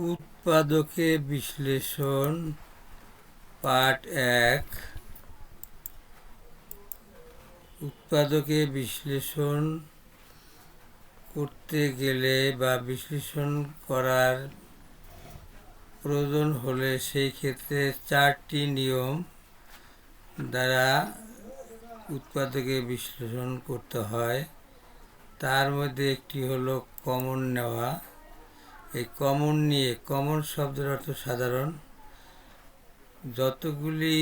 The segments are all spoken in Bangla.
উৎপাদকে বিশ্লেষণ পার্ট ১। উৎপাদকে বিশ্লেষণ করতে গেলে বা বিশ্লেষণ করার প্রয়োজন হলে সেই ক্ষেত্রে 4টি নিয়ম দ্বারা উৎপাদকে বিশ্লেষণ করতে হয়। তার মধ্যে একটি হলো কমন নেওয়া। এই কমন নিয়ে, কমন শব্দের অর্থ সাধারণ। যতগুলি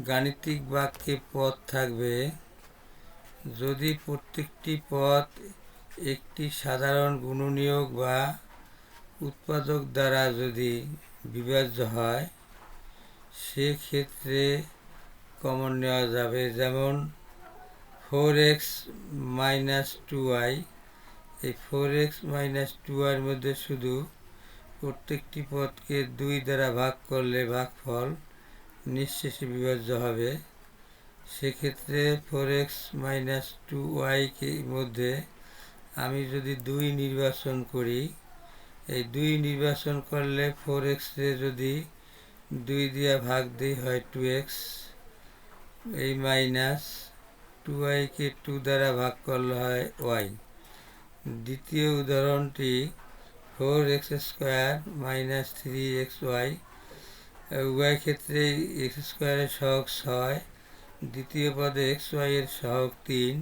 গাণিতিক বাক্যে পদ থাকবে, যদি প্রত্যেকটি পদ একটি সাধারণ গুণনীয়ক বা উৎপাদক দ্বারা যদি বিভাজ্য হয়, সেক্ষেত্রে কমন নেওয়া যাবে। যেমন 4x - 2y। এই 4x - 2y মধ্যে শুধু প্রত্যেকটি পদকে 2 দ্বারা ভাগ করলে ভাগফল নিঃশেষে বিভাজ্য হবে। সেক্ষেত্রে 4x - 2y মধ্যে আমি যদি 2 নির্বাচন করি, এই 2 নির্বাচন করলে 4x যদি 2 দিয়ে ভাগ দিই হয় 2x, এই মাইনাস 2y 2 দ্বারা ভাগ করলে হয় y। দ্বিতীয় উদাহরণটি 4x² - 3xy। উভয় ক্ষেত্রে x² এর সহগ 6, দ্বিতীয় পদে xy এর সহগ 3।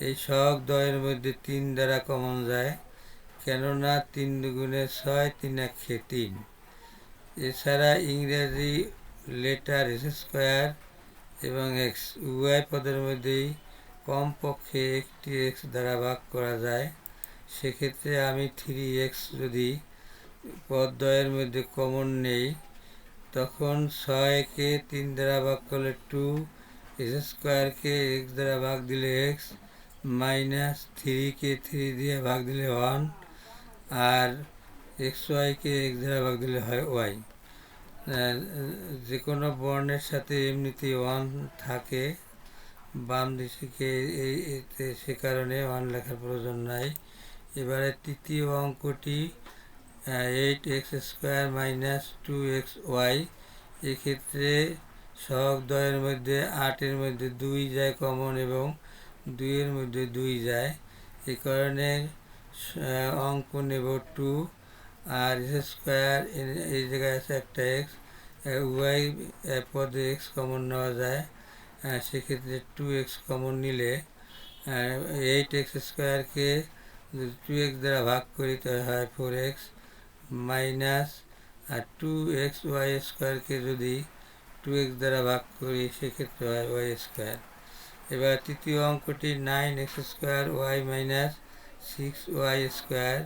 এই সহগ দ্বয়ের মধ্যে 3 দ্বারা কমন যায়, কেননা 3 দুগুণে 6, 3 একে 3। এছাড়া ইংরেজি লেটার s² এবং x উভয় পদের মধ্যেই কমপক্ষে একটি x দ্বারা ভাগ করা যায়। সেক্ষেত্রে আমি 3x যদি পদদ্বয়ের মধ্যে কমন নেই, তখন 6কে 3 দ্বারা ভাগ করলে 2, s² x দ্বারা ভাগ দিলে x, মাইনাস 3কে 3 দিয়ে ভাগ দিলে 1, আর xy x দ্বারা ভাগ দিলে হয় y। যে কোনো বর্ণের সাথে এমনিতেই 1 থাকে বাম দিকে, সে কারণে 1 লেখার প্রয়োজন নাই। এবারে তৃতীয় অঙ্কটি 8x² - 2xy। এক্ষেত্রে সহগ দ্বয়ের মধ্যে 8-এর মধ্যে 2 যায় কমন এবং 2-এর মধ্যে 2 যায়। এই কারণে অঙ্ক নেব 2, আর s² এই জায়গায় আছে একটা x, উভয় পদে x কমন নেওয়া যায়। সেক্ষেত্রে 2x কমন নিলে 8x² যদি 2x দ্বারা ভাগ করি তবে হয় 4x, মাইনাস আর 2xy² যদি 2x দ্বারা ভাগ করি সেক্ষেত্রে হয় y²। এবার তৃতীয় অঙ্কটি 9x² - 6y²।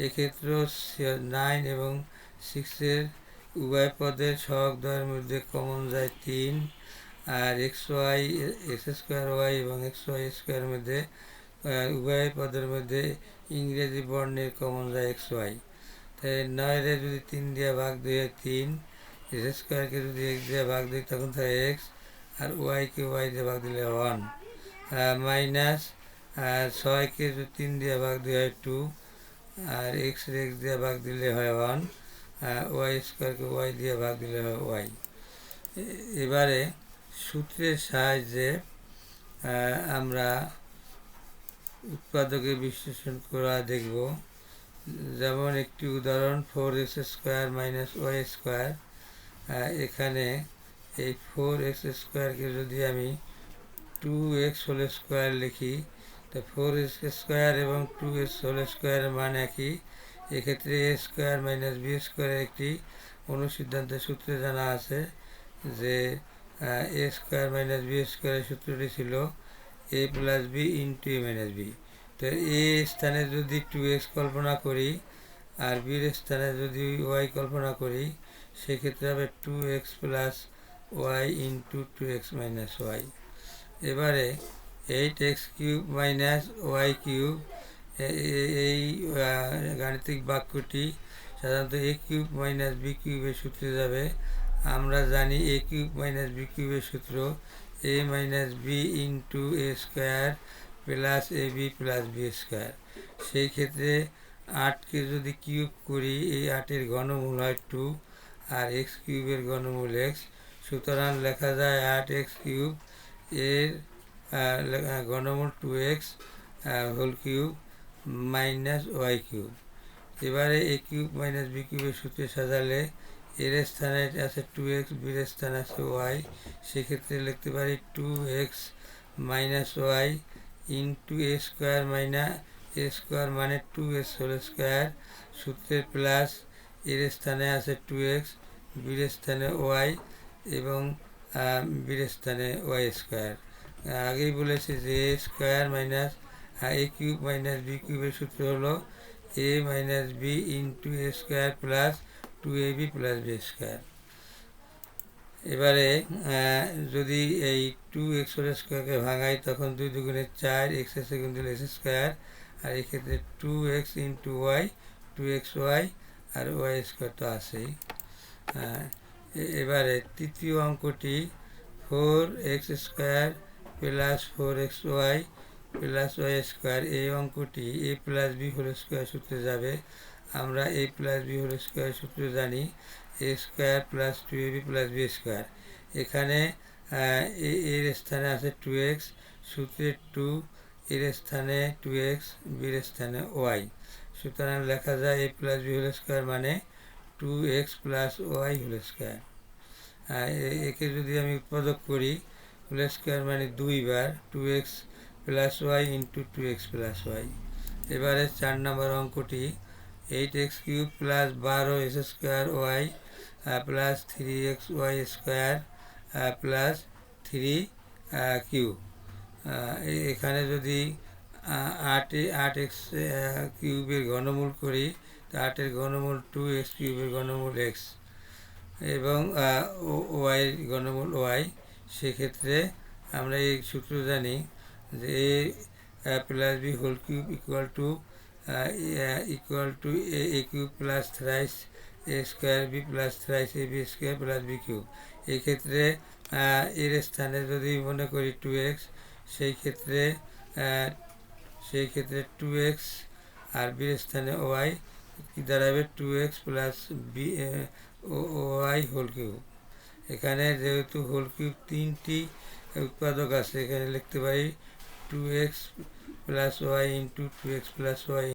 এক্ষেত্রেও 9 এবং 6-এর উভয় পদের সহগ দ্বয়ের মধ্যে কমন যায় 3, আর x² এবং xy² মধ্যে উভয় পদের মধ্যে ইংরেজি বর্ণের কমন যায় xy। তাই 9-রে যদি 3 দিয়ে ভাগ দিই 3, s²কে যদি x দিয়ে ভাগ দিই তখন থাকে x, আর y-কে y দিয়ে ভাগ দিলে 1, মাইনাস 6কে যদি 3 দিয়ে ভাগ দিই হয় 2, আর x দিয়ে ভাগ দিলে হয় 1, y²কে y দিয়ে ভাগ দিলে হয় y। এবারে সূত্রের সাহায্যে আমরা উৎপাদকে বিশ্লেষণ করা দেখব। যেমন একটি উদাহরণ 4x² - y²। এখানে এই 4x² যদি আমি 2x² লিখি, তো 4x² এবং 2x² মান একই। এক্ষেত্রে a² - b² একটি অনুসিদ্ধান্তের সূত্রে জানা আছে যে a² - b² সূত্রটি ছিল a + b × a - b। তো এ স্থানে যদি 2x কল্পনা করি আর বির স্থানে যদি y কল্পনা করি, সেক্ষেত্রে হবে 2x + y × 2x - y। এবারে 8x³ - y³ এই গাণিতিক বাক্যটি সাধারণত a³ - b³ এর সূত্রে যাবে। আমরা জানি a³ - b³ এর সূত্র a - b × a² + ab + b²। সেই ক্ষেত্রে 8কে যদি কিউব করি এই 8-এর ঘনমূল হয় 2 আর এক্স কিউবের ঘনমূল এক্স, সুতরাং লেখা যায় 8x কিউব এর ঘনমূল 2x whole cube minus Y cube. এবারে এ কিউব মাইনাস বি কিউবের সূত্রে সাজালে এর স্থানে আছে 2x, বির স্থানে আছে ওয়াই, সেক্ষেত্রে লিখতে পারি 2x minus Y into A square minus A square মানে 2x হোল স্কোয়ার, সূত্রের প্লাস এর স্থানে আছে 2x, বির স্থানে ওয়াই এবং বির স্থানে ওয়াই স্কোয়ার। আগেই বলেছি যে A square minus A cube minus B কিউবের সূত্র হলো A minus B into A square plus 2ab plus B square. এবারে যদি এই 2x হোল স্কোয়ারকে ভাঙাই তখন 2 দুগুণে 4, x এর সেকেন্ড দিলে এক্স স্কোয়ার, আর এক্ষেত্রে 2x ইন্টু ওয়াই 2xy আর ওয়াই স্কোয়ার তো আছেই। এবারে তৃতীয় অঙ্কটি 4x square plus 4xy plus Y square, এই অঙ্কটি A plus B whole square সূত্রে যাবে। আমরা A plus B whole square সূত্র জানি A square plus 2ab plus B square. এখানে এর স্থানে আছে 2x, সূত্রের 2, এর স্থানে 2x, বির স্থানে ওয়াই, সুতরাং লেখা যায় এ প্লাস বি হোল স্কোয়ার মানে 2x plus Y whole square. একে যদি আমি উৎপাদক করি হোল স্কোয়ার মানে 2 বার 2x plus Y into 2x plus Y. এবারে 4 নম্বর অঙ্কটি 8x কিউব প্লাস 12 এস square Y plus 3x Y square plus 3 cube. এখানে যদি 8x কিউবের ঘনমূল করি তো 8-এর ঘনমূল 2x কিউবের ঘনমূল x এবং ওয়াইয়ের ঘনমূল ওয়াই, সেক্ষেত্রে আমরা এই সূত্র জানি যে A plus B whole cube equal to A cube plus thrice A square B plus thrice A B square plus B cube. এক্ষেত্রে এর স্থানে যদি মনে করি 2x, সেই ক্ষেত্রে 2x আর বির স্থানে ওয়াই কি দাঁড়াবে 2x plus B Y whole cube. এখানে যেহেতু হোল কিউব 3টি উৎপাদক আছে, এখানে লিখতে পারি 2x plus Y into 2x plus Y